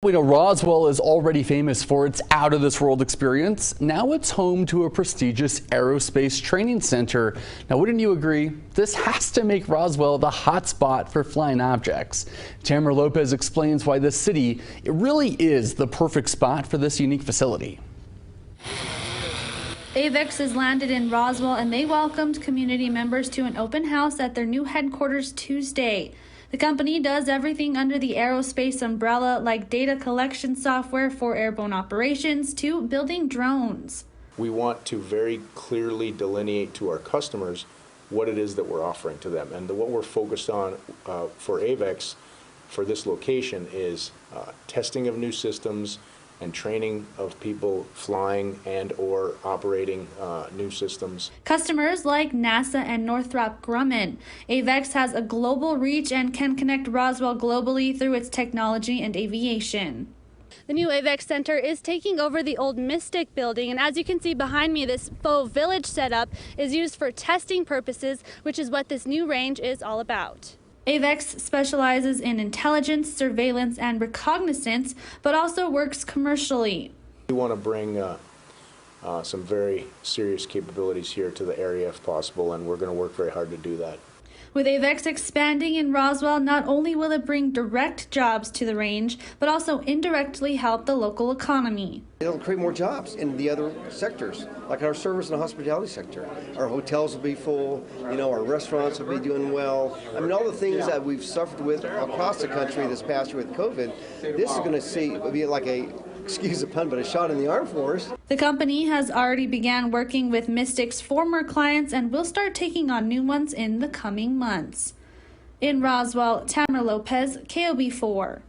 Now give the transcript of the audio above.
We know Roswell is already famous for its out-of-this-world experience. Now it's home to a prestigious aerospace training center. Now, wouldn't you agree? This has to make Roswell the hot spot for flying objects. Tamara Lopez explains why this city, it really is the perfect spot for this unique facility. AEVEX has landed in Roswell, and they welcomed community members to an open house at their new headquarters Tuesday. The company does everything under the aerospace umbrella, like data collection software for airborne operations to building drones. We want to very clearly delineate to our customers what it is that we're offering to them. And what we're focused on for AEVEX for this location is testing of new systems and training of people flying and or operating new systems. Customers like NASA and Northrop Grumman. AEVEX has a global reach and can connect Roswell globally through its technology and aviation. The new AEVEX Center is taking over the old Mystic building, and as you can see behind me, this faux village setup is used for testing purposes, which is what this new range is all about. AEVEX specializes in intelligence, surveillance, and reconnaissance, but also works commercially. We want to bring some very serious capabilities here to the area if possible, and we're going to work very hard to do that. With AEVEX expanding in Roswell, not only will it bring direct jobs to the range, but also indirectly help the local economy. It'll create more jobs in the other sectors, like our service and hospitality sector. Our hotels will be full, our restaurants will be doing well. I mean, all the things that we've suffered with across the country this past year with COVID, this is going to be like a, excuse the pun, but a shot in the arm for us. The company has already began working with Mystic's former clients and will start taking on new ones in the coming months. In Roswell, Tamara Lopez, KOB4.